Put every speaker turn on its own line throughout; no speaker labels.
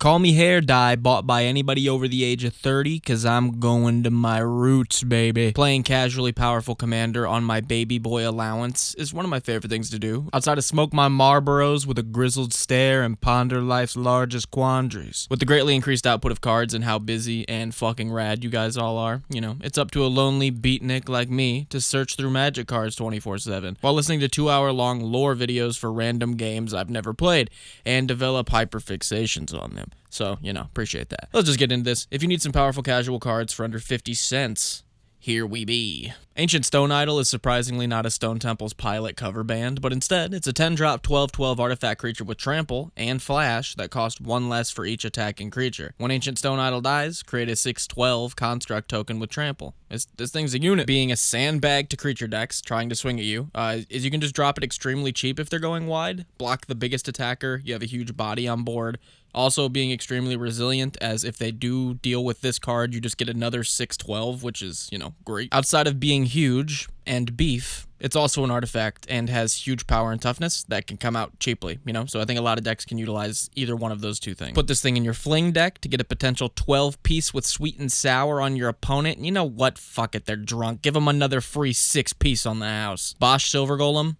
Call me hair dye bought by anybody over the age of 30, cause I'm going to my roots, baby. Playing casually powerful commander on my baby boy allowance is one of my favorite things to do, outside of smoke my Marlboros with a grizzled stare and ponder life's largest quandaries. With the greatly increased output of cards and how busy and fucking rad you guys all are, you know, it's up to a lonely beatnik like me to search through Magic cards 24/7, while listening to 2-hour-long lore videos for random games I've never played, and develop hyperfixations on them. So, you know, appreciate that. Let's just get into this. If you need some powerful casual cards for under 50 cents, here we be. Ancient Stone Idol is surprisingly not a Stone Temple's Pilot cover band, but instead, it's a 10-drop 12/12 artifact creature with trample and flash that cost 1 less for each attacking creature. When Ancient Stone Idol dies, create a 6/12 construct token with trample. This thing's a unit. Being a sandbag to creature decks trying to swing at you, is you can just drop it extremely cheap if they're going wide, block the biggest attacker, you have a huge body on board. Also being extremely resilient, as if they do deal with this card, you just get another 6/12, which is, you know, great. Outside of being huge and beef, it's also an artifact and has huge power and toughness that can come out cheaply, you know? So I think a lot of decks can utilize either one of those two things. Put this thing in your fling deck to get a potential 12-piece with sweet and sour on your opponent. And you know what? Fuck it, they're drunk. Give them another free 6-piece on the house. Bosch Silver Golem.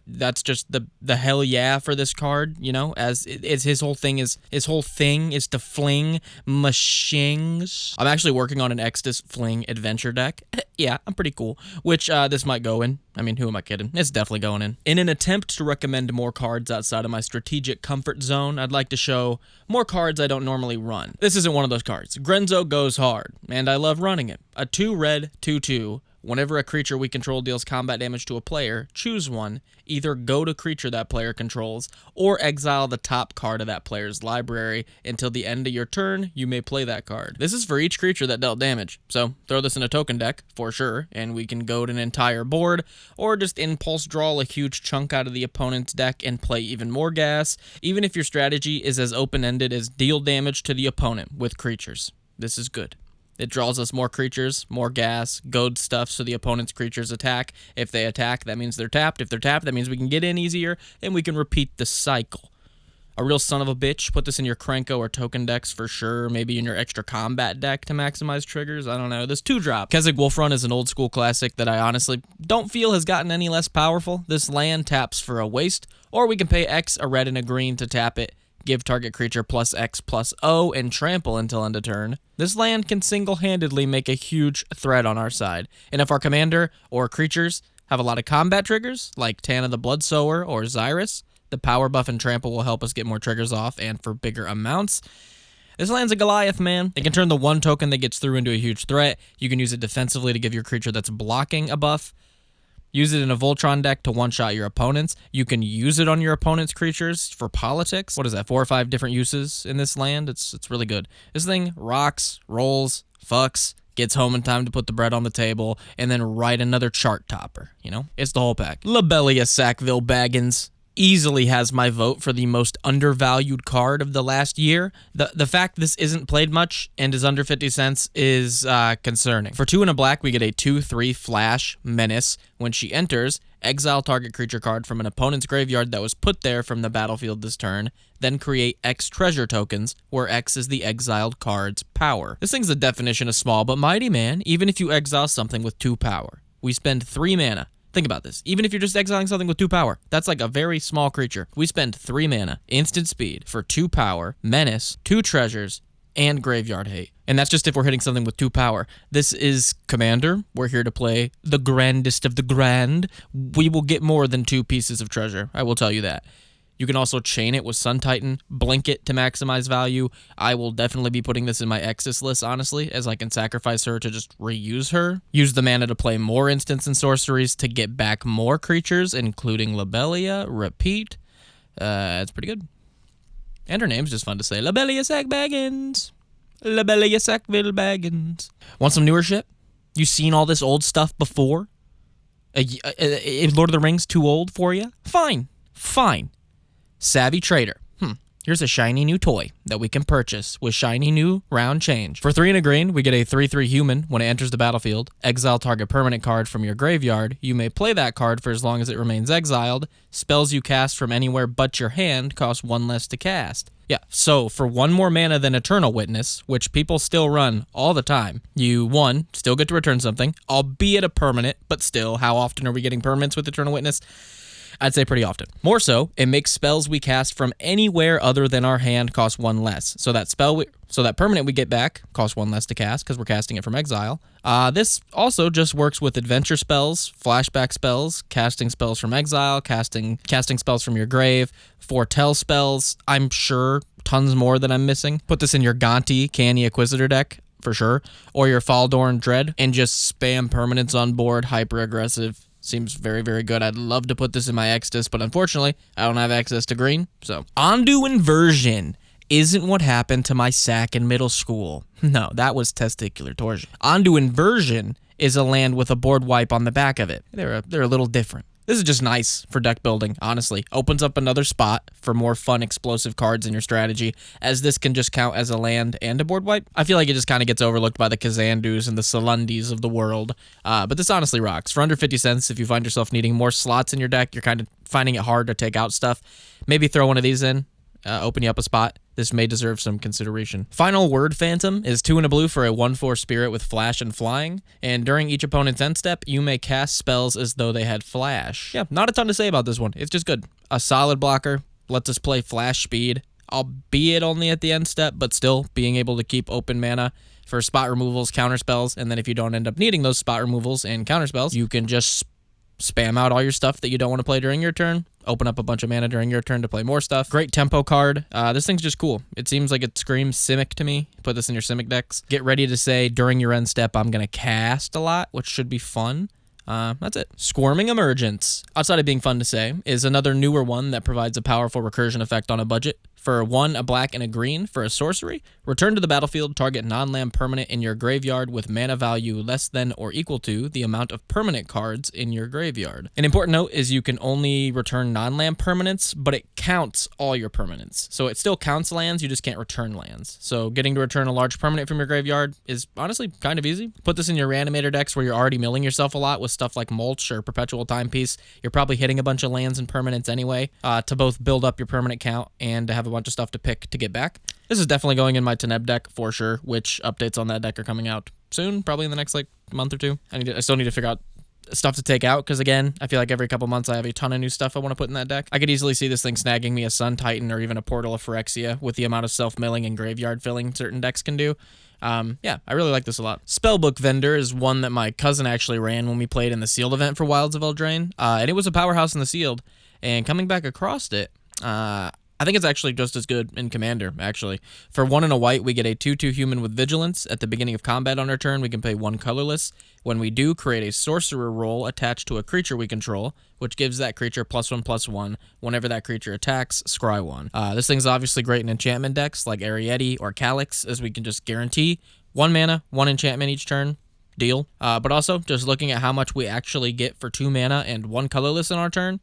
That's just the hell yeah for this card, you know, as it's his whole thing is to fling machines. I'm actually working on an Exodus fling adventure deck. Yeah, I'm pretty cool, which this might go in. I mean, who am I kidding? It's definitely going in. In an attempt to recommend more cards outside of my strategic comfort zone, I'd like to show more cards I don't normally run. This isn't one of those cards. Grenzo goes hard, and I love running it. A 2-red 2/2. Whenever a creature we control deals combat damage to a player, choose one, either go to creature that player controls, or exile the top card of that player's library. Until the end of your turn, you may play that card. This is for each creature that dealt damage, so throw this in a token deck, for sure, and we can goad an entire board, or just impulse draw a huge chunk out of the opponent's deck and play even more gas, even if your strategy is as open-ended as deal damage to the opponent with creatures. This is good. It draws us more creatures, more gas, goad stuff so the opponent's creatures attack. If they attack, that means they're tapped. If they're tapped, that means we can get in easier, and we can repeat the cycle. A real son of a bitch. Put this in your Krenko or token decks for sure. Maybe in your extra combat deck to maximize triggers. I don't know. This 2-drop. 𝗣𝗩𝗪 Wolf Run is an old school classic that I honestly don't feel has gotten any less powerful. This land taps for a waste, or we can pay X, a red and a green to tap it. Give target creature +X/+O and trample until end of turn. This land can single-handedly make a huge threat on our side. And if our commander or creatures have a lot of combat triggers, like Tana the Bloodsower or Xyrus, the power buff and trample will help us get more triggers off and for bigger amounts. This land's a Goliath, man. It can turn the one token that gets through into a huge threat. You can use it defensively to give your creature that's blocking a buff. Use it in a Voltron deck to one-shot your opponents. You can use it on your opponent's creatures for politics. What is that, 4 or 5 different uses in this land? It's really good. This thing rocks, rolls, fucks, gets home in time to put the bread on the table, and then write another chart topper, you know? It's the whole pack. Lobelia Sackville Baggins easily has my vote for the most undervalued card of the last year. The fact this isn't played much and is under 50 cents is concerning. For 2 and a black, we get a 2/3 flash menace. When she enters, exile target creature card from an opponent's graveyard that was put there from the battlefield this turn, then create X treasure tokens, where X is the exiled card's power. This thing's the definition of small but mighty, man, even if you exile something with 2 power. We spend 3 mana. Think about this. Even if you're just exiling something with 2 power, that's like a very small creature. We spend 3 mana, instant speed, for 2 power, menace, 2 treasures, and graveyard hate. And that's just if we're hitting something with 2 power. This is Commander. We're here to play the grandest of the grand. We will get more than 2 pieces of treasure. I will tell you that. You can also chain it with Sun Titan, blink it to maximize value. I will definitely be putting this in my Exodus list, honestly, as I can sacrifice her to just reuse her. Use the mana to play more instants and sorceries to get back more creatures, including Lobelia, repeat. It's pretty good. And her name's just fun to say. Lobelia Sack Baggins. Lobelia Sackville Baggins. Want some newer shit? You seen all this old stuff before? Is Lord of the Rings too old for you? Fine. Savvy Trader. Here's a shiny new toy that we can purchase with shiny new round change. For 3 and a green, we get a 3/3 human. When it enters the battlefield, exile target permanent card from your graveyard. You may play that card for as long as it remains exiled. Spells you cast from anywhere but your hand cost 1 less to cast. Yeah, so for 1 more mana than Eternal Witness, which people still run all the time, you, 1, still get to return something, albeit a permanent, but still, how often are we getting permanents with Eternal Witness? I'd say pretty often. More so, it makes spells we cast from anywhere other than our hand cost 1 less. So that permanent we get back costs 1 less to cast because we're casting it from exile. This also just works with adventure spells, flashback spells, casting spells from exile, casting spells from your grave, foretell spells. I'm sure tons more that I'm missing. Put this in your Gonti Canny Inquisitor deck for sure, or your Faldorn Dread, and just spam permanents on board, hyper aggressive. Seems very, very good. I'd love to put this in my Exodus, but unfortunately, I don't have access to green. So, Ondu Inversion isn't what happened to my sack in middle school. No, that was testicular torsion. Ondu Inversion is a land with a board wipe on the back of it. They're a little different. This is just nice for deck building, honestly. Opens up another spot for more fun, explosive cards in your strategy, as this can just count as a land and a board wipe. I feel like it just kind of gets overlooked by the Kazandus and the Salundis of the world, but this honestly rocks. For under 50 cents, if you find yourself needing more slots in your deck, you're kind of finding it hard to take out stuff, maybe throw one of these in, open you up a spot. This may deserve some consideration. Final Word Phantom is 2 and a blue for a 1/4 spirit with flash and flying, and during each opponent's end step, you may cast spells as though they had flash. Yeah, not a ton to say about this one. It's just good. A solid blocker, lets us play flash speed, albeit only at the end step, but still being able to keep open mana for spot removals, counter spells, and then if you don't end up needing those spot removals and counter spells, you can just spam out all your stuff that you don't want to play during your turn, open up a bunch of mana during your turn to play more stuff. Great tempo card. This thing's just cool. It seems like it screams Simic to me. Put this in your Simic decks. Get ready to say during your end step, I'm going to cast a lot, which should be fun. That's it. Squirming Emergence, outside of being fun to say, is another newer one that provides a powerful recursion effect on a budget. For 1, a black, and a green for a sorcery, return to the battlefield, target non-land permanent in your graveyard with mana value less than or equal to the amount of permanent cards in your graveyard. An important note is you can only return non-land permanents, but it counts all your permanents. So it still counts lands, you just can't return lands. So getting to return a large permanent from your graveyard is honestly kind of easy. Put this in your Reanimator decks where you're already milling yourself a lot with stuff like Mulch or Perpetual Timepiece. You're probably hitting a bunch of lands and permanents anyway, to both build up your permanent count and to have a bunch of stuff to pick to get back. This is definitely going in my Teneb deck for sure, which updates on that deck are coming out soon, probably in the next month or two. I still need to figure out stuff to take out, because again, I feel like every couple months I have a ton of new stuff I want to put in that deck. I could easily see this thing snagging me a Sun Titan or even a Portal of Phyrexia with the amount of self-milling and graveyard filling certain decks can do. Yeah, I really like this a lot. Spellbook Vendor is one that my cousin actually ran when we played in the sealed event for Wilds of Eldraine, and it was a powerhouse in the sealed, and coming back across it, I think it's actually just as good in Commander, actually. For 1 and a white, we get a 2/2 human with vigilance. At the beginning of combat on our turn, we can pay 1 colorless. When we do, create a sorcerer role attached to a creature we control, which gives that creature +1/+1. Whenever that creature attacks, scry 1. This thing's obviously great in enchantment decks like Ariete or Calyx, as we can just guarantee 1 mana, 1 enchantment each turn. Deal. But also, just looking at how much we actually get for 2 mana and 1 colorless on our turn,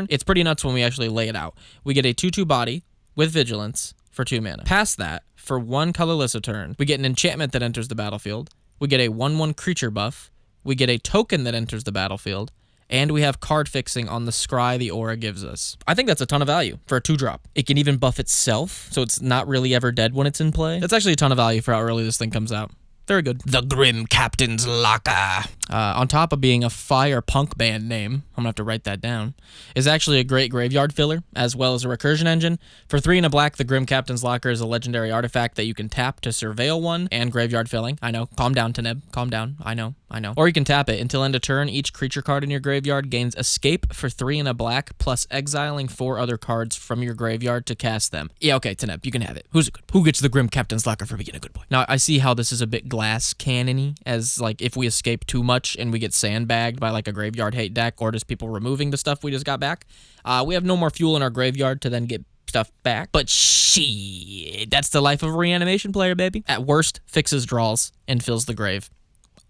it's pretty nuts when we actually lay it out. We get a 2/2 body with vigilance for 2 mana. Past that, for 1 colorless a turn, we get an enchantment that enters the battlefield. We get a 1/1 creature buff. We get a token that enters the battlefield. And we have card fixing on the scry the aura gives us. I think that's a ton of value for a 2-drop. It can even buff itself, so it's not really ever dead when it's in play. That's actually a ton of value for how early this thing comes out. Very good. The Grim Captain's Locker. On top of being a fire punk band name, I'm gonna have to write that down, is actually a great graveyard filler, as well as a recursion engine. For 3 and a black, the Grim Captain's Locker is a legendary artifact that you can tap to surveil 1 and graveyard filling. I know. Calm down, Teneb. Calm down. I know. Or you can tap it. Until end of turn, each creature card in your graveyard gains escape for 3 and a black, plus exiling 4 other cards from your graveyard to cast them. Yeah, okay, Teneb, you can have it. Who gets the Grim Captain's Locker for being a good boy? Now, I see how this is a bit glass cannon-y, as if we escape too much and we get sandbagged by a graveyard hate deck, or just people removing the stuff we just got back. We have no more fuel in our graveyard to then get stuff back. But shit, that's the life of a reanimation player, baby. At worst, fixes draws and fills the grave.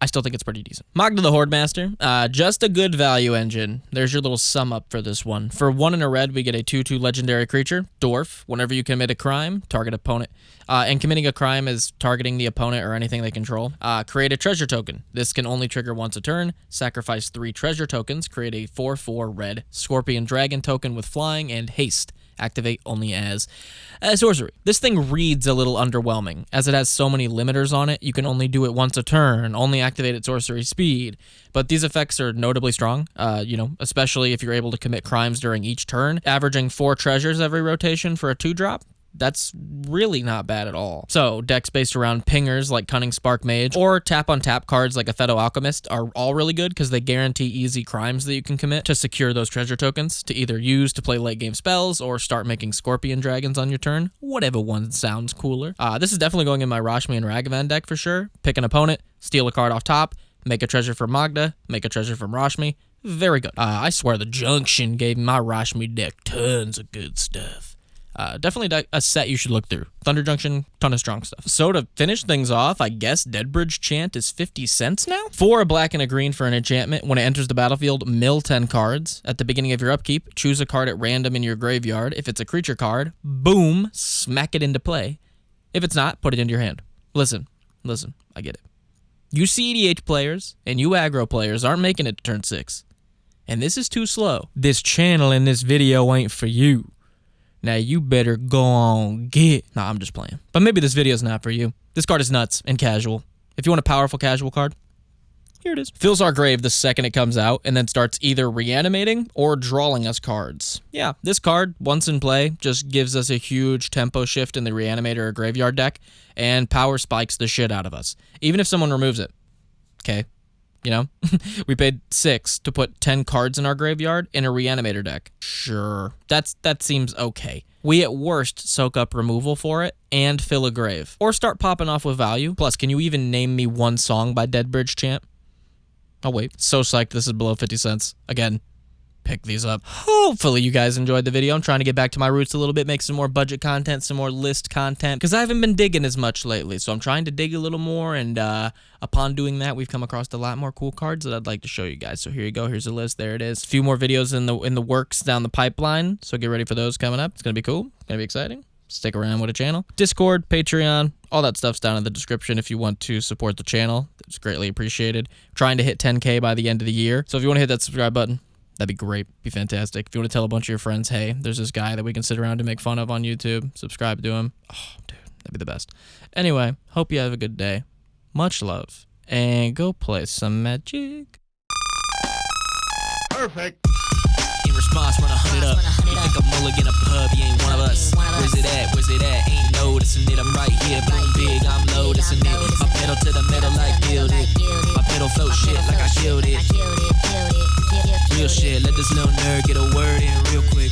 I still think it's pretty decent. Magda the Hordemaster, just a good value engine. There's your little sum up for this one. For 1 and a red, we get a 2/2 legendary creature, Dwarf. Whenever you commit a crime, target opponent. And committing a crime is targeting the opponent or anything they control. Create a treasure token. This can only trigger once a turn. Sacrifice 3 treasure tokens. Create a 4/4 red Scorpion Dragon token with flying and haste. activate only as a sorcery. This thing reads a little underwhelming, as it has so many limiters on it. You can only do it once a turn, only activate at sorcery speed. But these effects are notably strong, especially if you're able to commit crimes during each turn. Averaging 4 treasures every rotation for a 2-drop. That's really not bad at all. So, decks based around pingers like Cunning Spark Mage or tap-on-tap cards like 𝗣𝗪𝗪𝗪𝗪 are all really good because they guarantee easy crimes that you can commit to secure those treasure tokens to either use to play late-game spells or start making Scorpion Dragons on your turn. Whatever one sounds cooler. This is definitely going in my Rashmi and Ragavan deck for sure. Pick an opponent, steal a card off top, make a treasure from Magda, make a treasure from Rashmi. Very good. I swear the Junction gave my Rashmi deck tons of good stuff. Definitely a set you should look through. Thunder Junction, ton of strong stuff. So to finish things off, I guess Deadbridge Chant is 50 cents now? For a black and a green for an enchantment, when it enters the battlefield, mill 10 cards. At the beginning of your upkeep, choose a card at random in your graveyard. If it's a creature card, boom, smack it into play. If it's not, put it into your hand. Listen, I get it. You CEDH players and you aggro players aren't making it to turn 6. And this is too slow. This channel in this video ain't for you. Now you better go on get. Nah, I'm just playing. But maybe this video's not for you. This card is nuts and casual. If you want a powerful casual card, here it is. Fills our grave the second it comes out and then starts either reanimating or drawing us cards. Yeah, this card, once in play, just gives us a huge tempo shift in the reanimator or graveyard deck and power spikes the shit out of us. Even if someone removes it. Okay. You know, we paid 6 to put 10 cards in our graveyard in a reanimator deck. Sure, that seems okay. We at worst soak up removal for it and fill a grave. Or start popping off with value. Plus, can you even name me one song by Deadbridge Chant? Oh wait, so psyched this is below 50 cents. Again, pick these up. Hopefully you guys enjoyed the video. I'm trying to get back to my roots a little bit, make some more budget content, some more list content, because I haven't been digging as much lately, so I'm trying to dig a little more, and upon doing that, we've come across a lot more cool cards that I'd like to show you guys. So here you go, here's a list, there it is. A few more videos in the works down the pipeline, so get ready for those coming up. It's gonna be cool, it's gonna be exciting. Stick around with the channel. Discord, Patreon, all that stuff's down in the description if you want to support the channel. It's greatly appreciated. Trying to hit 10K by the end of the year, so if you want to hit that subscribe button, that'd be great, be fantastic. If you want to tell a bunch of your friends, hey, there's this guy that we can sit around and make fun of on YouTube, subscribe to him. Oh, dude, that'd be the best. Anyway, hope you have a good day. Much love, and go play some magic.
Perfect.
In response, run 100 up. You think I'm mulligan a pub, you ain't one of us. Where's it at? Where's it at? Ain't noticing it, I'm right here. Boom big, I'm noticing it. My pedal to the metal like build it. My pedal float shit like I killed it. Real shit, let this little nerd get a word in real quick.